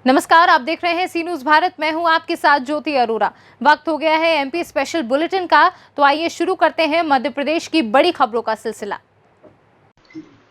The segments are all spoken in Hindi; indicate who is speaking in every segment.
Speaker 1: नमस्कार, आप देख रहे हैं सी न्यूज भारत। मैं हूं आपके साथ ज्योति अरोरा। वक्त हो गया है एमपी स्पेशल बुलेटिन का, तो आइए शुरू करते हैं मध्य प्रदेश की बड़ी खबरों का सिलसिला।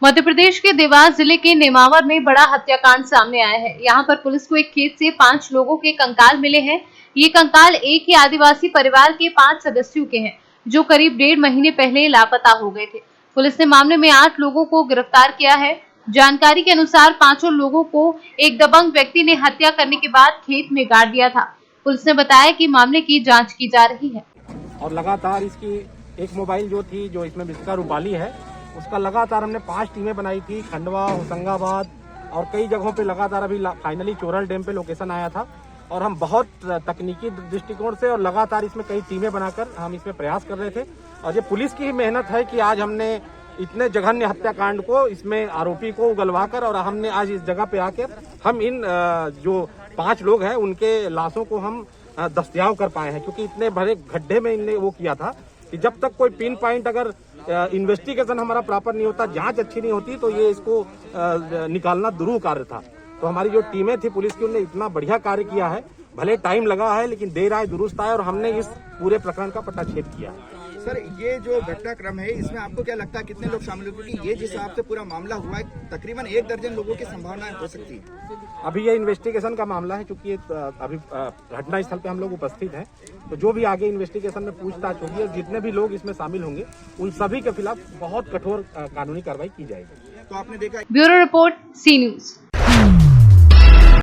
Speaker 1: मध्य प्रदेश के देवास जिले के नेमावर में बड़ा हत्याकांड सामने आया है। यहां पर पुलिस को एक खेत से 5 लोगों के कंकाल मिले हैं। ये कंकाल एक ही आदिवासी परिवार के 5 सदस्यों के हैं, जो करीब 1.5 महीने पहले लापता हो गए थे। पुलिस ने मामले में 8 लोगों को गिरफ्तार किया है। जानकारी के अनुसार 5 लोगों को एक दबंग व्यक्ति ने हत्या करने के बाद खेत में गाड़ दिया था। पुलिस ने बताया कि मामले की जांच की जा रही है।
Speaker 2: और लगातार इसकी एक मोबाइल जो थी, जो इसमें इसका रूपाली है, उसका लगातार हमने 5 टीमें बनाई थी। खंडवा, होशंगाबाद और कई जगहों पे लगातार अभी फाइनली चोरल डैम पे लोकेशन आया था। और हम बहुत तकनीकी दृष्टिकोण से और लगातार इसमें कई टीमें बनाकर हम इसमें प्रयास कर रहे थे। और ये पुलिस की मेहनत है कि आज हमने इतने जघन्य हत्याकांड को, इसमें आरोपी को उगलवाकर, और हमने आज इस जगह पे आकर हम इन जो 5 लोग हैं उनके लाशों को हम दस्तयाब कर पाए हैं। क्योंकि इतने बड़े गड्ढे में इनने वो किया था कि जब तक कोई पिन पॉइंट अगर इन्वेस्टिगेशन हमारा प्रॉपर नहीं होता, जांच अच्छी नहीं होती, तो ये इसको निकालना दुरूह कार्य था। तो हमारी जो टीमें थी पुलिस की, उन्होंने इतना बढ़िया कार्य किया है। भले टाइम लगा है, लेकिन देर आए दुरुस्त आए, और हमने इस पूरे प्रकरण का पटाक्षेप किया।
Speaker 3: सर, ये जो घटनाक्रम है, इसमें आपको क्या लगता है कितने लोग शामिल हुए? क्योंकि ये जिस हिसाब से पूरा मामला हुआ है, तकरीबन 1 दर्जन लोगों की संभावना हो सकती है।
Speaker 2: अभी ये इन्वेस्टिगेशन का मामला है, क्योंकि अभी घटना स्थल पे हम लोग उपस्थित हैं। तो जो भी आगे इन्वेस्टिगेशन में पूछताछ होगी और जितने भी लोग इसमें शामिल होंगे, उन सभी के खिलाफ बहुत कठोर कानूनी कार्रवाई की जाएगी।
Speaker 3: तो आपने देखा।
Speaker 1: ब्यूरो रिपोर्ट, सी न्यूज।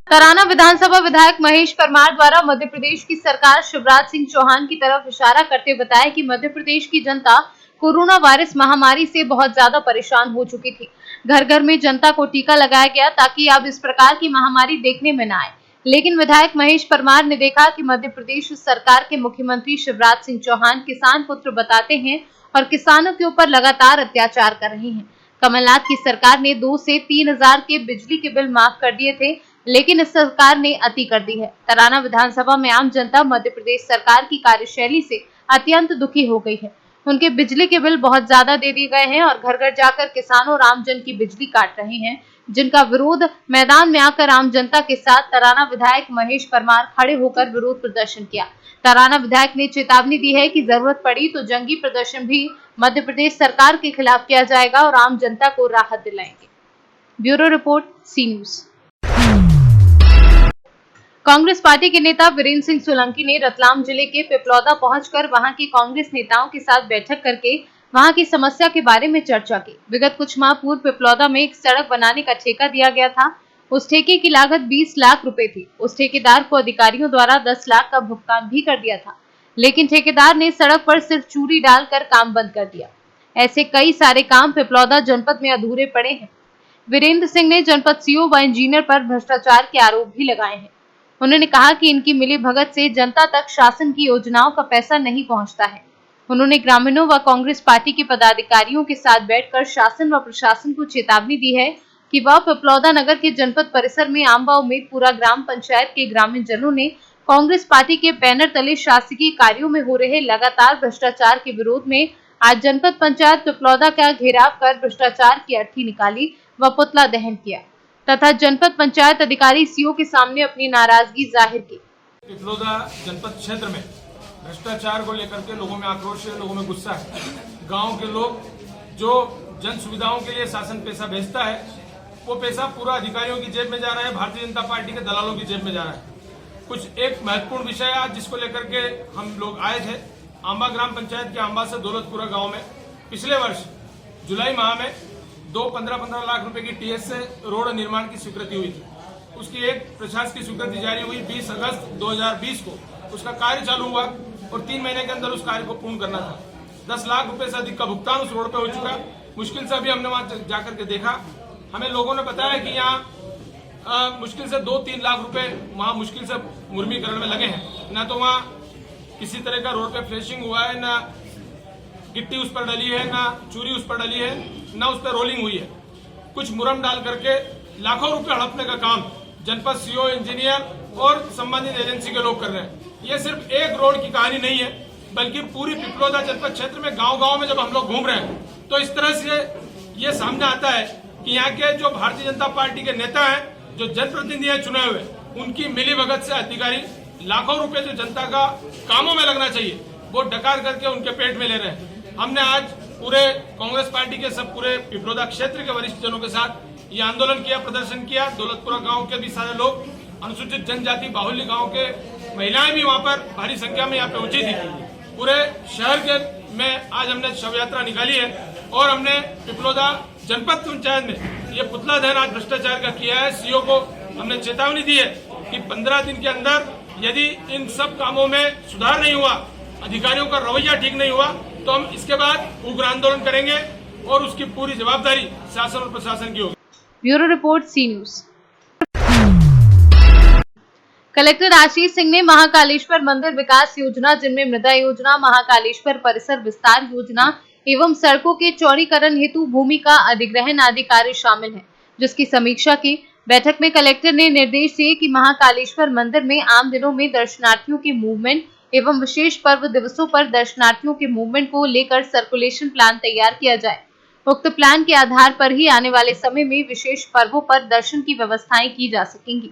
Speaker 1: तराना विधानसभा विधायक महेश परमार द्वारा मध्य प्रदेश की सरकार शिवराज सिंह चौहान की तरफ इशारा करते बताया कि मध्य प्रदेश की जनता कोरोना वायरस महामारी से बहुत ज्यादा परेशान हो चुकी थी। घर घर में जनता को टीका लगाया गया ताकि अब इस प्रकार की महामारी देखने में न आए। लेकिन विधायक महेश परमार ने देखा कि मध्य प्रदेश सरकार के मुख्यमंत्री शिवराज सिंह चौहान किसान पुत्र बताते हैं और किसानों के ऊपर लगातार अत्याचार कर रहे हैं। कमलनाथ की सरकार ने 2 से 3 हजार के बिजली के बिल माफ कर दिए थे, लेकिन इस सरकार ने अति कर दी है। तराना विधानसभा में आम जनता मध्य प्रदेश सरकार की कार्यशैली से अत्यंत दुखी हो गई है। उनके बिजली के बिल बहुत ज्यादा दे दिए गए हैं और घर घर जाकर किसानों और आम जन की बिजली काट रहे हैं, जिनका विरोध मैदान में आकर आम जनता के साथ तराना विधायक महेश परमार खड़े होकर विरोध प्रदर्शन किया। तराना विधायक ने चेतावनी दी है कि जरूरत पड़ी तो जंगी प्रदर्शन भी मध्य प्रदेश सरकार के खिलाफ किया जाएगा और आम जनता को राहत दिलाएंगे। ब्यूरो रिपोर्ट, सी न्यूज। कांग्रेस पार्टी के नेता वीरेंद्र सिंह सोलंकी ने रतलाम जिले के पिपलौदा पहुंचकर वहां के कांग्रेस नेताओं के साथ बैठक करके वहां की समस्या के बारे में चर्चा की। विगत कुछ माह पूर्व पिपलौदा में एक सड़क बनाने का ठेका दिया गया था। उस ठेके की लागत 20 लाख रुपए थी। उस ठेकेदार को अधिकारियों द्वारा 10 लाख का भुगतान भी कर दिया था, लेकिन ठेकेदार ने सड़क पर सिर्फ चूड़ी डालकर काम बंद कर दिया। ऐसे कई सारे काम पिपलौदा जनपद में अधूरे पड़े हैं। वीरेंद्र सिंह ने जनपद सीओ व इंजीनियर पर भ्रष्टाचार के आरोप भी लगाए हैं। उन्होंने कहा कि इनकी मिलीभगत से जनता तक शासन की योजनाओं का पैसा नहीं पहुंचता है। उन्होंने ग्रामीणों व कांग्रेस पार्टी के पदाधिकारियों के साथ बैठकर शासन व प्रशासन को चेतावनी दी है कि वह पिपलौदा नगर के जनपद परिसर में आंबा उम्मीद पूरा ग्राम पंचायत के ग्रामीण जनों ने कांग्रेस पार्टी के बैनर तले शासकीय कार्यों में हो रहे लगातार भ्रष्टाचार के विरोध में आज जनपद पंचायत पिपलौदा का घेराव कर भ्रष्टाचार की अर्थी निकाली व पुतला दहन किया तथा जनपद पंचायत अधिकारी सीओ के सामने अपनी नाराजगी जाहिर की।
Speaker 4: पिपलौदा जनपद क्षेत्र में भ्रष्टाचार को लेकर के लोगों में आक्रोश है, लोगों में गुस्सा है। गांव के लोग जो जन सुविधाओं के लिए शासन पैसा भेजता है, वो पैसा पूरा अधिकारियों की जेब में जा रहा है, भारतीय जनता पार्टी के दलालों की जेब में जा रहा है। कुछ एक महत्वपूर्ण विषय आज जिसको लेकर के हम लोग आए थे, आंबा ग्राम पंचायत के आंबा से दौलतपुरा गाँव में पिछले वर्ष जुलाई माह में 15 लाख रुपए की टीएस से रोड निर्माण की स्वीकृति हुई थी। उसकी एक प्रशासकीय स्वीकृति जारी हुई 20 अगस्त 2020 को। उसका कार्य चालू हुआ और 3 महीने के अंदर उस कार्य को पूर्ण करना था। 10 लाख रुपए से अधिक का भुगतान उस रोड पे हो चुका। मुश्किल से अभी हमने वहां जाकर के देखा, हमें लोगों ने बताया कि यहाँ मुश्किल से 2-3 लाख रुपए वहां मुश्किल से मुर्मीकरण में लगे हैं। ना तो वहां किसी तरह का रोड पे फ्लैशिंग हुआ है, ना गिट्टी उस पर डली है, ना चूरी उस पर डली है, ना उस पर रोलिंग हुई है। कुछ मुरम डाल करके लाखों रुपए हड़पने का काम जनपद सीओ, इंजीनियर और संबंधित एजेंसी के लोग कर रहे हैं। ये सिर्फ एक रोड की कहानी नहीं है, बल्कि पूरी पिपलौदा जनपद क्षेत्र में गांव-गांव में जब हम लोग घूम रहे हैं तो इस तरह से ये सामने आता है कि यहाँ के जो भारतीय जनता पार्टी के नेता हैं, जो जनप्रतिनिधि हैं चुने हुए, उनकी मिलीभगत से अधिकारी लाखों रुपए जो जनता का कामों में लगना चाहिए वो डकार करके उनके पेट में ले रहे हैं। हमने आज पूरे कांग्रेस पार्टी के सब पूरे पिपरोदा क्षेत्र के वरिष्ठ जनों के साथ ये आंदोलन किया, प्रदर्शन किया। दौलतपुरा गांव के भी सारे लोग, अनुसूचित जनजाति बाहुल्य गांव के महिलाएं भी वहां पर भारी संख्या में यहाँ पहुंची थी। पूरे शहर के में आज हमने शव यात्रा निकाली है और हमने पिपलोदा जनपद पंचायत में ये पुतला दहन आज भ्रष्टाचार का किया है। सीओ को हमने चेतावनी दी है कि 15 दिन के अंदर यदि इन सब कामों में सुधार नहीं हुआ, अधिकारियों का रवैया ठीक नहीं हुआ, तो हम इसके बाद उग्र आंदोलन करेंगे और उसकी पूरी जवाबदारी शासन और प्रशासन की होगी।
Speaker 1: ब्यूरो रिपोर्ट, सी न्यूज। कलेक्टर आशीष सिंह ने महाकालेश्वर मंदिर विकास योजना, जिनमें मृदा योजना, महाकालेश्वर परिसर विस्तार योजना एवं सड़कों के चौड़ीकरण हेतु भूमि का अधिग्रहण आदि कार्य शामिल है, जिसकी समीक्षा की। बैठक में कलेक्टर ने निर्देश दिए कि महाकालेश्वर मंदिर में आम दिनों में दर्शनार्थियों के मूवमेंट एवं विशेष पर्व दिवसों पर दर्शनार्थियों के मूवमेंट को लेकर सर्कुलेशन प्लान तैयार किया जाए। उक्त प्लान के आधार पर ही आने वाले समय में विशेष पर्वों पर दर्शन की व्यवस्थाएं की जा सकेंगी।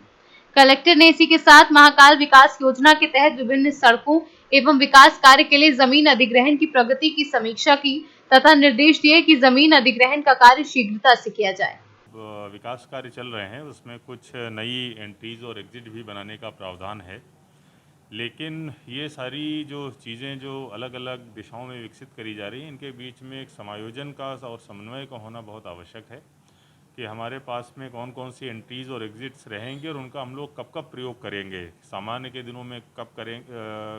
Speaker 1: कलेक्टर ने इसी के साथ महाकाल विकास योजना के तहत विभिन्न सड़कों एवं विकास कार्य के लिए जमीन अधिग्रहण की प्रगति की समीक्षा की तथा निर्देश दिए कि जमीन अधिग्रहण का कार्य शीघ्रता से किया जाए।
Speaker 5: विकास कार्य चल रहे हैं, उसमें कुछ नई एंट्रीज और एग्जिट भी बनाने का प्रावधान है, लेकिन ये सारी जो चीज़ें जो अलग अलग दिशाओं में विकसित करी जा रही हैं, इनके बीच में एक समायोजन का और समन्वय का होना बहुत आवश्यक है कि हमारे पास में कौन कौन सी एंट्रीज और एग्जिट्स रहेंगे और उनका हम लोग कब कब प्रयोग करेंगे, सामान्य के दिनों में कब करें,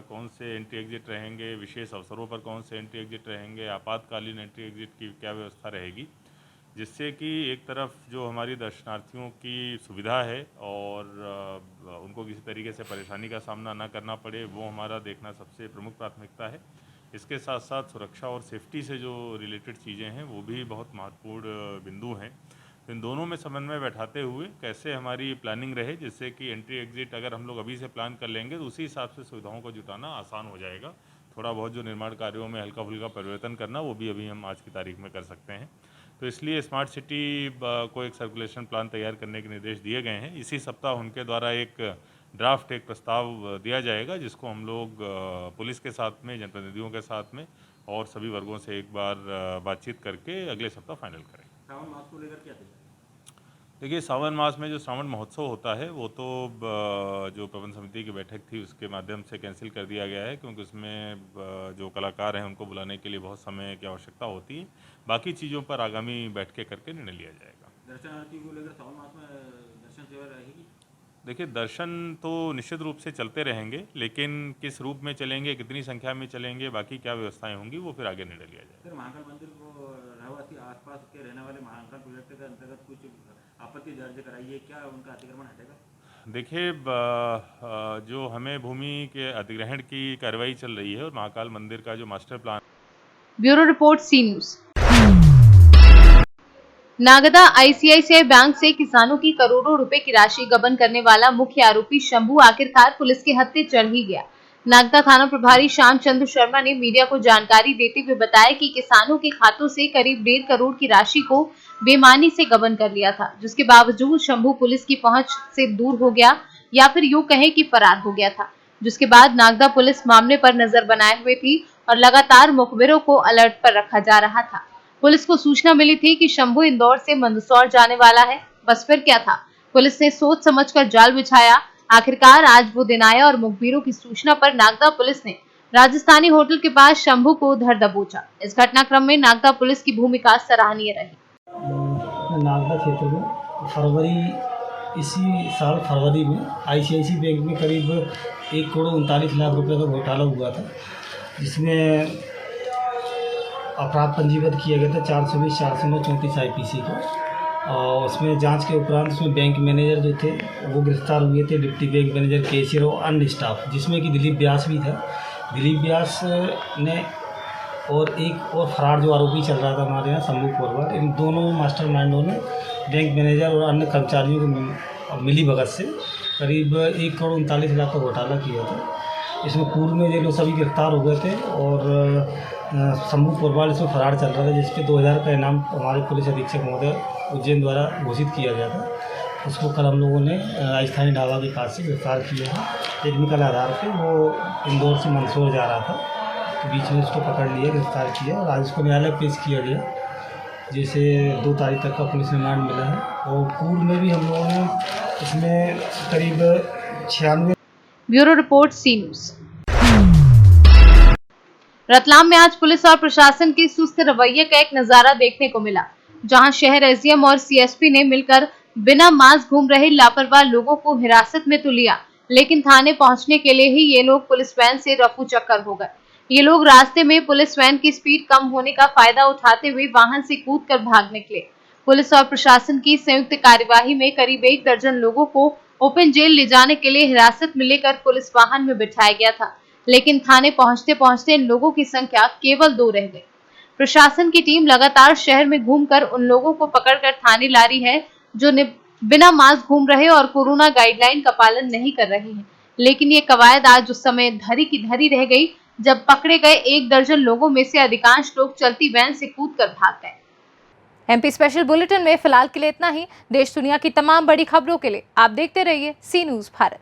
Speaker 5: कौन से एंट्री एग्जिट रहेंगे, विशेष अवसरों पर कौन से एंट्री एग्जिट रहेंगे, आपातकालीन एंट्री एग्जिट की क्या व्यवस्था रहेगी, जिससे कि एक तरफ जो हमारी दर्शनार्थियों की सुविधा है और उनको किसी तरीके से परेशानी का सामना ना करना पड़े, वो हमारा देखना सबसे प्रमुख प्राथमिकता है। इसके साथ साथ सुरक्षा और सेफ्टी से जो रिलेटेड चीज़ें हैं वो भी बहुत महत्वपूर्ण बिंदु हैं। इन दोनों में समन्वय बैठाते हुए कैसे हमारी प्लानिंग रहे, जिससे कि एंट्री एग्जिट अगर हम लोग अभी से प्लान कर लेंगे तो उसी हिसाब से सुविधाओं को जुटाना आसान हो जाएगा। थोड़ा बहुत जो निर्माण कार्यों में हल्का फुल्का परिवर्तन करना वो भी अभी हम आज की तारीख में कर सकते हैं। तो इसलिए स्मार्ट सिटी को एक सर्कुलेशन प्लान तैयार करने के निर्देश दिए गए हैं। इसी सप्ताह उनके द्वारा एक ड्राफ्ट, एक प्रस्ताव दिया जाएगा, जिसको हम लोग पुलिस के साथ में, जनप्रतिनिधियों के साथ में और सभी वर्गों से एक बार बातचीत करके अगले सप्ताह फाइनल करेंगे।
Speaker 2: सावन मास को लेकर क्या थे?
Speaker 5: देखिए, सावन मास में जो श्रावण महोत्सव होता है वो तो जो प्रबंध समिति की बैठक थी उसके माध्यम से कैंसिल कर दिया गया है, क्योंकि उसमें जो कलाकार हैं उनको बुलाने के लिए बहुत समय की आवश्यकता होती है। बाकी चीज़ों पर आगामी बैठकें करके निर्णय लिया जाएगा।
Speaker 2: दर्शनार्थी को लेकर सावन मास में दर्शन सेवा रहेगी?
Speaker 5: देखिए, दर्शन तो निश्चित रूप से चलते रहेंगे, लेकिन किस रूप में चलेंगे, कितनी संख्या में चलेंगे, बाकी क्या व्यवस्थाएं होंगी वो फिर आगे निर्णय लिया जाएगा।
Speaker 2: सर, महाकाल मंदिर को रहवासी आसपास के रहने वाले महाकाल प्रोजेक्ट के अंतर्गत कुछ आपत्ति दर्ज कराइए, क्या उनका अतिक्रमण हटेगा?
Speaker 5: देखिए, जो हमें भूमि के अधिग्रहण की कार्रवाई चल रही है और महाकाल मंदिर का जो मास्टर प्लान।
Speaker 1: ब्यूरो रिपोर्ट, सी न्यूज। नागदा आईसीआईसीआई बैंक से किसानों की करोड़ों रुपए की राशि गबन करने वाला मुख्य आरोपी शंभू आखिरकार पुलिस के हत्थे चढ़ ही गया। नागदा थाना प्रभारी श्याम चंद्र शर्मा ने मीडिया को जानकारी देते हुए बताया कि किसानों के खातों से करीब 1.5 करोड़ की राशि को बेमानी से गबन कर लिया था, जिसके बावजूद शंभू पुलिस की पहुंच से दूर हो गया या फिर यूं कहें कि फरार हो गया था। जिसके बाद नागदा पुलिस मामले पर नजर बनाए हुए थी और लगातार मुखबिरों को अलर्ट पर रखा जा रहा था। पुलिस को सूचना मिली थी कि शंभू इंदौर से मंदसौर जाने वाला है, बस फिर क्या था, पुलिस ने सोच समझकर जाल बिछाया। आखिरकार आज वो दिन आया और मुखबिरों की सूचना पर नागदा पुलिस ने राजस्थानी होटल के पास शंभू को धर दबोचा। इस घटनाक्रम में नागदा पुलिस की भूमिका सराहनीय रही।
Speaker 6: नागदा क्षेत्र में इसी साल फरवरी में आईसीआईसीआई बैंक में करीब 1 करोड़ 39 लाख रुपए का घोटाला हुआ था, जिसमें अपराध पंजीबद्ध किया गया था 420/434 आईपीसी को। और उसमें जांच के उपरांत उसमें बैंक मैनेजर जो थे वो गिरफ्तार हुए थे, डिप्टी बैंक मैनेजर, कैशियर और अन्य स्टाफ, जिसमें कि दिलीप व्यास भी था। दिलीप व्यास ने और एक और फरार जो आरोपी चल रहा था हमारे यहाँ, शंभू पोरवाल, इन दोनों मास्टरमाइंडों ने बैंक मैनेजर और अन्य कर्मचारियों को मिली भगत से करीब 1 करोड़ 39 लाख का घोटाला किया था। इसमें पूर्व में ये लोग सभी गिरफ्तार हो गए थे और शंभू पोरवाल इसमें फरार चल रहा था, जिसपे 2000 का इनाम हमारे पुलिस अधीक्षक महोदय उज्जैन द्वारा घोषित किया गया था। उसको कल हम लोगों ने राजस्थानी ढाबा के पास से गिरफ्तार किया है। टेक्निकल आधार पे वो इंदौर से मंदसौर जा रहा था, तो बीच में उसको पकड़ लिया, गिरफ्तार किया और आज उसको न्यायालय पेश किया गया, जैसे 2 तारीख तक का पुलिस रिमांड मिला है। और पूर्व में भी हम लोगों ने इसमें करीब 96।
Speaker 1: ब्यूरो रिपोर्ट, सी न्यूज़। रतलाम में आज पुलिस और प्रशासन के सुस्त रवैये का एक नजारा देखने को मिला, जहां शहर एसडीएम और सीएसपी ने मिलकर बिना मास्क घूम रहे लापरवाह लोगों को हिरासत में तो लिया, लेकिन थाने पहुंचने के लिए ही ये लोग पुलिस वैन से रफू चक्कर हो गए। ये लोग रास्ते में पुलिस वैन की स्पीड कम होने का फायदा उठाते हुए वाहन से कूदकर भाग निकले। पुलिस और प्रशासन की संयुक्त कार्यवाही में करीब 1 दर्जन लोगों को ओपन जेल ले जाने के लिए हिरासत में लेकर पुलिस वाहन में बिठाया गया था, लेकिन थाने पहुंचते पहुंचते इन लोगों की संख्या केवल 2 रह गई। प्रशासन की टीम लगातार शहर में घूमकर उन लोगों को पकड़कर थाने ला रही है जो बिना मास्क घूम रहे और कोरोना गाइडलाइन का पालन नहीं कर रहे हैं। लेकिन ये कवायद आज उस समय धरी की धरी रह गई जब पकड़े गए 1 दर्जन लोगों में से अधिकांश लोग चलती वैन से कूदकर भाग गए।
Speaker 7: एमपी स्पेशल बुलेटिन में फिलहाल के लिए इतना ही। देश दुनिया की तमाम बड़ी खबरों के लिए आप देखते रहिए सी न्यूज़ भारत।